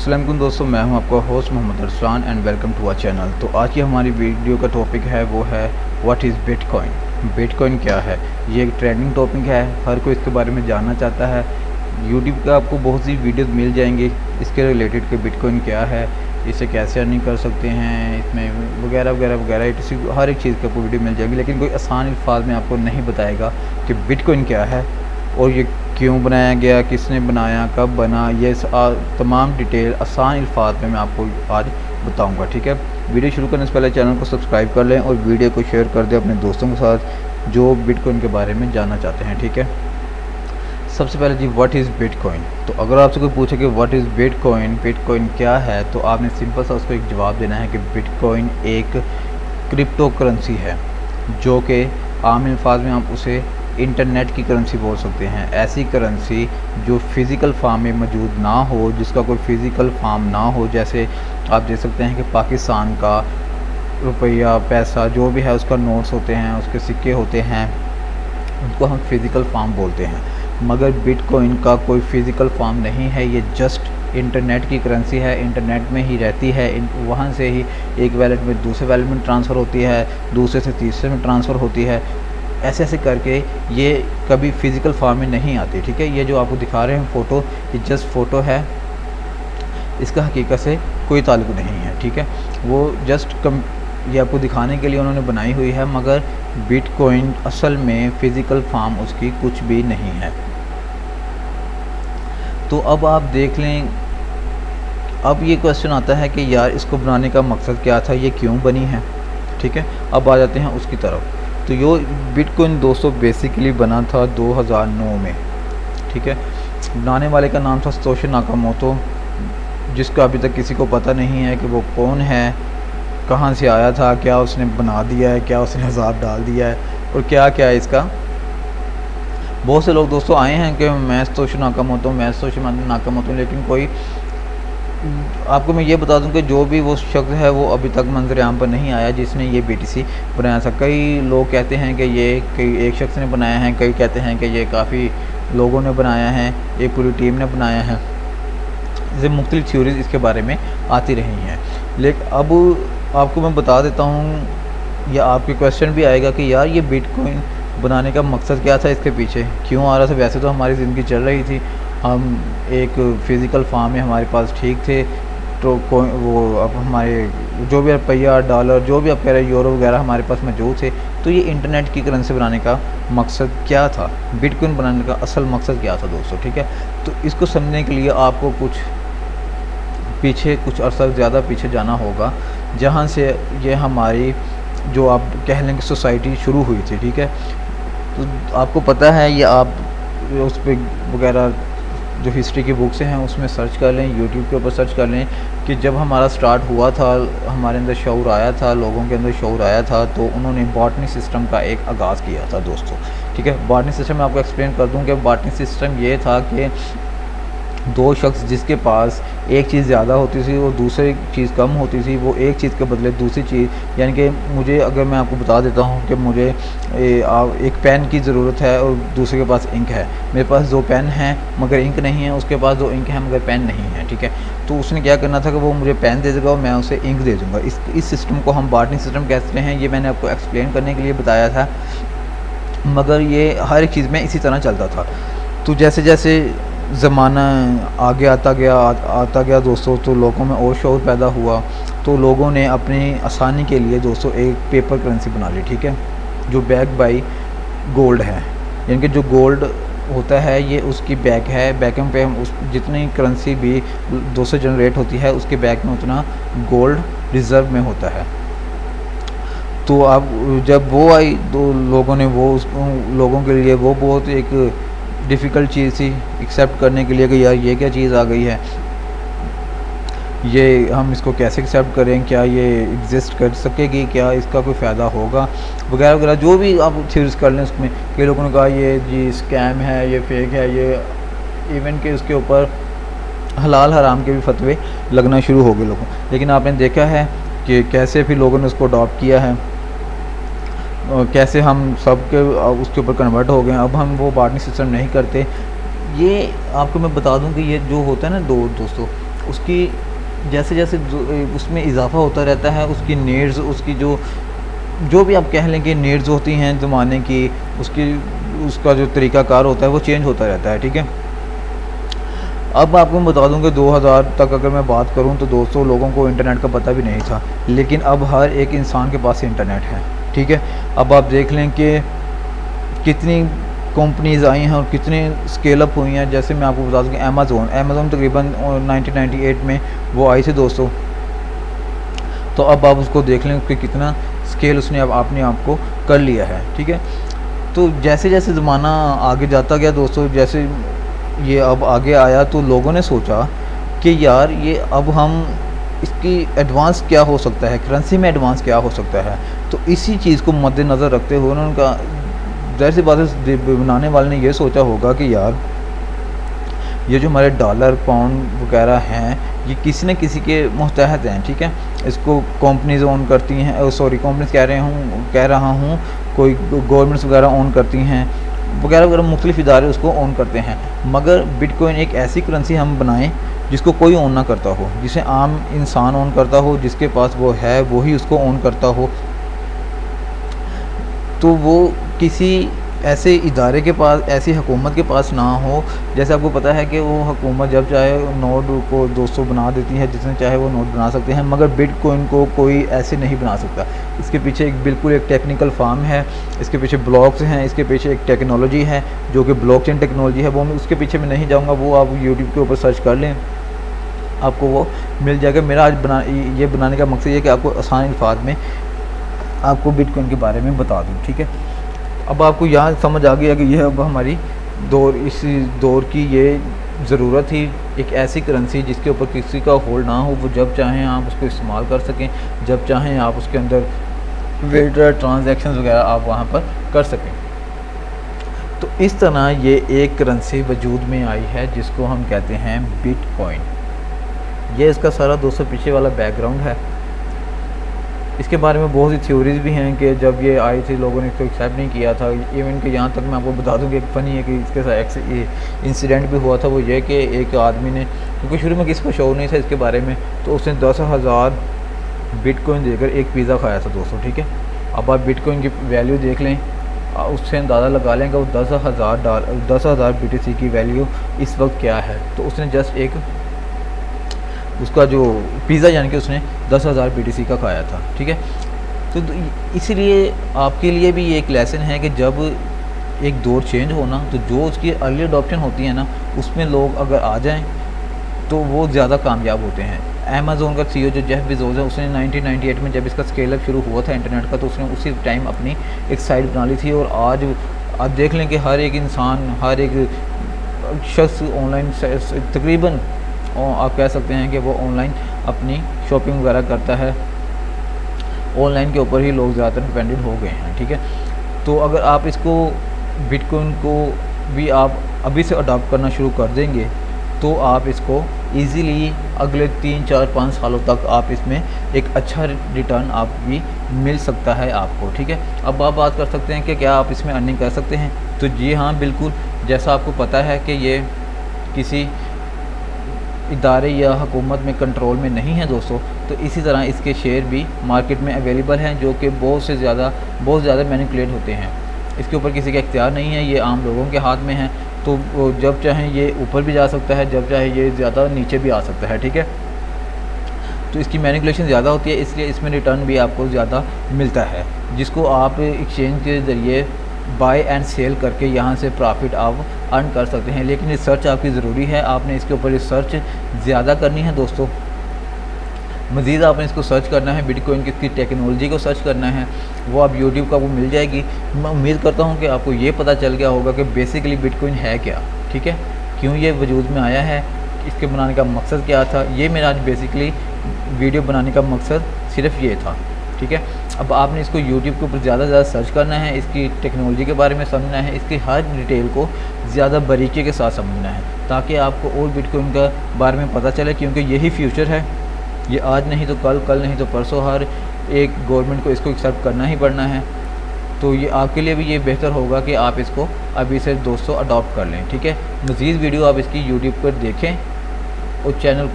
अस्सलाम वालेकुम दोस्तों, मैं हूं आपका host Mohammad Arsalan and welcome to our channel. तो आज की हमारी वीडियो का टॉपिक है वो है व्हाट इज़ बिटकॉइन। बिटकॉइन क्या है? ये एक ट्रेंडिंग टॉपिक है, हर कोई इसके बारे में जानना चाहता है। यूट्यूब पे आपको बहुत सी वीडियोस मिल जाएंगी इसके रिलेटेड कि बिटकॉइन क्या है, इसे कैसे अर्निंग कर सकते हैं, इसमें वगैरह वगैरह वगैरह हर एक चीज़ की आपको वीडियो मिल जाएगी। लेकिन कोई आसान अल्फाज में आपको नहीं बताएगा कि बिटकॉइन क्या है और ये क्यों बनाया गया, किसने बनाया, कब बना, ये तमाम डिटेल आसान अल्फाज में मैं आपको आज बताऊंगा। ठीक है, वीडियो शुरू करने से पहले चैनल को सब्सक्राइब कर लें और वीडियो को शेयर कर दें अपने दोस्तों के साथ जो बिटकॉइन के बारे में जानना चाहते हैं। ठीक है, सबसे पहले जी व्हाट इज़ बिटकॉइन। तो अगर आपसे कोई पूछे कि व्हाट इज़ बिटकॉइन, बिटकॉइन क्या है, तो आपने सिंपल सा उसको एक जवाब देना है कि बिटकॉइन एक क्रिप्टो करेंसी है जो कि आम अल्फाज में आप उसे इंटरनेट की करेंसी बोल सकते हैं। ऐसी करेंसी जो फ़िज़िकल फार्म में मौजूद ना हो, जिसका कोई फ़िज़िकल फार्म ना हो। जैसे आप देख सकते हैं कि पाकिस्तान का रुपया, पैसा जो भी है उसका नोट्स होते हैं, उसके सिक्के होते हैं, उनको हम फ़िज़िकल फार्म बोलते हैं। मगर बिटकॉइन का कोई फ़िज़िकल फार्म नहीं है, ये जस्ट इंटरनेट की करेंसी है, इंटरनेट में ही रहती है। वहाँ से ही एक वैलेट में दूसरे वैलेट में ट्रांसफ़र होती है, दूसरे से तीसरे में ट्रांसफ़र होती है। ऐसे ऐसे करके ये कभी फ़िज़िकल फार्म में नहीं आती। ठीक है, ये जो आपको दिखा रहे हैं फ़ोटो, ये जस्ट फ़ोटो है, इसका हकीकत से कोई ताल्लुक़ नहीं है। ठीक है, वो जस्ट ये आपको दिखाने के लिए उन्होंने बनाई हुई है, मगर बिटकॉइन असल में फ़िज़िकल फार्म उसकी कुछ भी नहीं है। तो अब आप देख लें, अब ये क्वेश्चन आता है कि यार इसको बनाने का मकसद क्या था, ये क्यों बनी है। ठीक है, अब आ जाते हैं उसकी तरफ। तो यो बिटकॉइन दोस्तों बेसिकली बना था 2009 में। ठीक है, बनाने वाले का नाम था सतोशी नाकामोटो, जिसका अभी तक किसी को पता नहीं है कि वो कौन है, कहाँ से आया था, क्या उसने बना दिया है, क्या उसने हिसाब डाल दिया है और क्या क्या है इसका। बहुत से लोग दोस्तों आए हैं कि मैं सतोशी नाकामोटो, लेकिन कोई आपको मैं ये बता दूं कि जो भी वो शख्स है वो अभी तक मंजर-ए-आम पर नहीं आया जिसने ये BTC बनाया था। कई लोग कहते हैं कि ये कई एक शख्स ने बनाया है, कई कहते हैं कि ये काफ़ी लोगों ने बनाया है, एक पूरी टीम ने बनाया है। जैसे मुख्तलिफ थ्योरीज इसके बारे में आती रही हैं। लेकिन अब आपको मैं बता देता हूँ, या आपके क्वेश्चन भी आएगा कि यार ये बिटकॉइन बनाने का मकसद क्या था, इसके पीछे क्यों आ रहा था। वैसे तो हमारी ज़िंदगी चल रही थी, हम एक फ़िज़िकल फार्म में हमारे पास ठीक थे, तो वो अब हमारे जो भी रुपया, डॉलर, जो भी आप कह रहे हैं, यूरो वगैरह हमारे पास मौजूद थे। तो ये इंटरनेट की करेंसी बनाने का मकसद क्या था, बिटकॉइन बनाने का असल मकसद क्या था दोस्तों। ठीक है, तो इसको समझने के लिए आपको कुछ अर्सा ज़्यादा पीछे जाना होगा, जहाँ से ये हमारी जो आप कह लें कि सोसाइटी शुरू हुई थी। ठीक है, तो आपको पता है, ये आप उस पर वगैरह जो हिस्ट्री की बुक्स हैं उसमें सर्च कर लें, यूट्यूब के ऊपर सर्च कर लें कि जब हमारा स्टार्ट हुआ था, हमारे अंदर शऊर आया था, लोगों के अंदर शऊर आया था, तो उन्होंने बॉटनी सिस्टम का एक आगाज़ किया था दोस्तों। ठीक है, बॉटनी सिस्टम मैं आपको एक्सप्लेन कर दूं कि बॉटनी सिस्टम ये था कि दो शख्स जिसके पास एक चीज़ ज़्यादा होती थी और दूसरी चीज़ कम होती थी, वो एक चीज़ के बदले दूसरी चीज़, यानी कि मुझे, अगर मैं आपको बता देता हूँ कि मुझे एक पेन की ज़रूरत है और दूसरे के पास इंक है, मेरे पास दो पेन हैं मगर इंक नहीं है, उसके पास दो इंक है मगर पेन नहीं है। ठीक है, तो उसने क्या करना था कि वो मुझे पेन दे देगा और मैं उसे इंक दे दूँगा। इस सिस्टम को हम बार्टरिंग सिस्टम कहते हैं। ये मैंने आपको एक्सप्लेन करने के लिए बताया था, मगर ये हर एक चीज़ में इसी तरह चलता था। तो जैसे जैसे ज़माना आगे आता गया दोस्तों, तो लोगों में और शऊर पैदा हुआ, तो लोगों ने अपनी आसानी के लिए दोस्तों एक पेपर करेंसी बना ली। ठीक है, जो बैक बाई गोल्ड है, यानी कि जो गोल्ड होता है ये उसकी बैक है, बैकिंग पे हम उस जितनी करेंसी भी दोस्तों जनरेट होती है उसके बैक में उतना गोल्ड रिज़र्व में होता है। तो अब जब वो आई तो लोगों ने लोगों के लिए वो बहुत एक डिफ़िकल्ट चीज़ थी एक्सेप्ट करने के लिए कि यार ये क्या चीज़ आ गई है, ये हम इसको कैसे एक्सेप्ट करें, क्या ये एग्जिस्ट कर सकेगी, क्या इसका कोई फ़ायदा होगा, वगैरह वगैरह जो भी आप थ्योरीज कर लें। उसमें कई लोगों ने कहा ये जी स्कैम है, ये फेक है, ये इवन के उसके ऊपर हलाल हराम के भी फतवे लगना शुरू हो गए लोगों। लेकिन आपने देखा है कि कैसे फिर लोगों ने उसको अडॉप्ट किया है, कैसे हम सब के उसके ऊपर कन्वर्ट हो गए। अब हम वो बार्टरिंग सिस्टम नहीं करते। ये आपको मैं बता दूं कि ये जो होता है ना दोस्तों, उसकी जैसे जैसे उसमें इजाफ़ा होता रहता है, उसकी नीड्स, उसकी जो भी आप कह लें कि नीड्स होती हैं ज़माने की, उसका जो तरीक़ाकार होता है वो चेंज होता रहता है, ठीक है। अब आपको मैं बता दूं कि 2000 तक अगर मैं बात करूं तो दोस्तों लोगों को इंटरनेट का पता भी नहीं था, लेकिन अब हर एक इंसान के पास इंटरनेट है, ठीक है। अब आप देख लें कि कितनी कंपनीज़ आई हैं और कितने स्केल अप हुई हैं। जैसे मैं आपको बता दूं कि अमेज़ोन तकरीबन 1998 में वो आई थी दोस्तों। तो अब आप उसको देख लें कि कितना स्केल उसने अब अपने आप को कर लिया है, ठीक है। तो जैसे जैसे ज़माना आगे जाता गया दोस्तों, जैसे ये अब आगे आया तो लोगों ने सोचा कि यार ये अब हम इसकी एडवांस क्या हो सकता है, करेंसी में एडवांस क्या हो सकता है। तो इसी चीज़ को मद्देनज़र रखते हुए उन्होंने कहा, ज़ाहिर सी बात है बनाने वाले ने ये सोचा होगा कि यार ये जो हमारे डॉलर पाउंड वगैरह हैं ये किसी न किसी के मुतहत हैं, ठीक है। इसको कंपनीज ओन करती हैं, सॉरी कंपनीज कह रहा हूँ, कोई गवर्नमेंट्स वगैरह ओन करती हैं वगैरह वगैरह, मुख्तलिफ इदारे उसको ओन करते हैं। मगर बिटकॉइन एक ऐसी करेंसी हम बनाएं जिसको कोई ओन ना करता हो, जिसे आम इंसान ओन करता हो, जिसके पास वो है वही उसको ओन करता हो। तो वो किसी ऐसे इदारे के पास, ऐसी हुकूमत के पास ना हो। जैसे आपको पता है कि वो हुकूमत जब चाहे नोट को 200 बना देती है, जिसने चाहे वो नोट बना सकते हैं, मगर बिटकॉइन को कोई ऐसे नहीं बना सकता। इसके पीछे बिल्कुल एक टेक्निकल फार्म है, इसके पीछे ब्लॉक्स हैं, इसके पीछे एक टेक्नोलॉजी है जो कि ब्लॉकचेन टेक्नोलॉजी है। वो मैं उसके पीछे मैं नहीं जाऊँगा, वो आप यूट्यूब के ऊपर सर्च कर लें, आपको वो मिल जाएगा। मेरा आज बनाने का मकसद ये कि आपको आसान अल्फाज में आपको बिटकॉइन के बारे में बता दूँ, ठीक है। अब आपको यहाँ समझ आ गया कि यह अब हमारी इस दौर की ये ज़रूरत थी, एक ऐसी करेंसी जिसके ऊपर किसी का होल्ड ना हो, वो जब चाहें आप उसको इस्तेमाल कर सकें, जब चाहें आप उसके अंदर विड्रॉ ट्रांजैक्शंस वगैरह आप वहाँ पर कर सकें। तो इस तरह ये एक करेंसी वजूद में आई है जिसको हम कहते हैं बिटकॉइन। ये इसका सारा दोस्तों पीछे वाला बैकग्राउंड है। इसके बारे में बहुत सी थ्योरीज़ भी हैं कि जब ये आई थी लोगों ने इसको एक्सेप्ट नहीं किया था। इवन कि यहाँ तक मैं आपको बता दूँ कि एक फ़नी है कि इसके साथ इंसिडेंट भी हुआ था। वो ये कि एक आदमी ने, क्योंकि शुरू में किसी को शो नहीं था इसके बारे में, तो उसने 10,000 बिटकॉइन देकर एक पिज़्ज़ा खाया था दोस्तों, ठीक है। अब आप बिटकॉइन की वैल्यू देख लें, उससे अंदाज़ा लगा लें कि वो 10,000 BTC की वैल्यू इस वक्त क्या है। तो उसने जस्ट एक उसका जो पिज़्ज़ा यानी कि उसने 10,000 BTC का खाया था, ठीक है। तो इसीलिए आपके लिए भी ये एक लेसन है कि जब एक दौर चेंज हो ना, तो जो उसकी अर्ली अडॉप्शन होती है ना, उसमें लोग अगर आ जाएं तो वो ज़्यादा कामयाब होते हैं। अमेज़ोन का CEO जो जेफ बेज़ोस है, उसने 1998 में जब इसका स्केल अप शुरू हुआ था इंटरनेट का, तो उसने उसी टाइम अपनी एक साइट बना ली थी। और आज आप देख लें कि हर एक इंसान, हर एक शख्स ऑनलाइन तकरीबन आप कह सकते हैं कि वो ऑनलाइन अपनी शॉपिंग वगैरह करता है। ऑनलाइन के ऊपर ही लोग ज़्यादातर डिपेंडेंट हो गए हैं, ठीक है। तो अगर आप इसको बिटकॉइन को भी आप अभी से अडॉप्ट करना शुरू कर देंगे तो आप इसको इजीली अगले 3, 4, 5 सालों तक आप इसमें एक अच्छा रिटर्न आप भी मिल सकता है आपको, ठीक है। अब आप बात कर सकते हैं कि क्या आप इसमें अर्निंग कर सकते हैं, तो जी हाँ बिल्कुल। जैसा आपको पता है कि ये किसी इदारे या हुकूमत में कंट्रोल में नहीं है दोस्तों, तो इसी तरह इसके शेयर भी मार्केट में अवेलेबल हैं जो कि बहुत ज़्यादा मैनिपुलेट होते हैं। इसके ऊपर किसी का इख्तियार नहीं है, ये आम लोगों के हाथ में है। तो जब चाहे ये ऊपर भी जा सकता है, जब चाहे ये ज़्यादा नीचे भी आ सकता है, ठीक है। तो इसकी मैनिपुलेशन ज़्यादा होती है, इसलिए इसमें रिटर्न भी आपको ज़्यादा मिलता है, जिसको आप एक्सचेंज के ज़रिए बाय एंड सेल करके यहाँ से प्रॉफिट आप अर्न कर सकते हैं। लेकिन रिसर्च आपकी ज़रूरी है, आपने इसके ऊपर रिसर्च ज़्यादा करनी है दोस्तों। मज़ीद आपने इसको सर्च करना है, बिटकॉइन की टेक्नोलॉजी को सर्च करना है, वो आप यूट्यूब का वो मिल जाएगी। मैं उम्मीद करता हूँ कि आपको ये पता चल गया होगा कि बेसिकली बिटकॉइन है क्या, ठीक है, क्यों ये वजूद में आया है, इसके बनाने का मकसद क्या था। ये मेरा आज बेसिकली वीडियो बनाने का मकसद सिर्फ ये था, ठीक है। अब आपने इसको यूट्यूब के ऊपर ज़्यादा से ज़्यादा सर्च करना है, इसकी टेक्नोलॉजी के बारे में समझना है, इसकी हर डिटेल को ज़्यादा बारीकी के साथ समझना है, ताकि आपको और बिटकॉइन का बारे में पता चले, क्योंकि यही फ्यूचर है। ये आज नहीं तो कल, कल नहीं तो परसों, हर एक गवर्नमेंट को इसको एक्सेप्ट करना ही पड़ना है। तो ये आपके लिए भी ये बेहतर होगा कि आप इसको अभी से दोस्तों अडॉप्ट कर लें, ठीक है। मज़ीद वीडियो आप इसकी यूट्यूब पर देखें और चैनल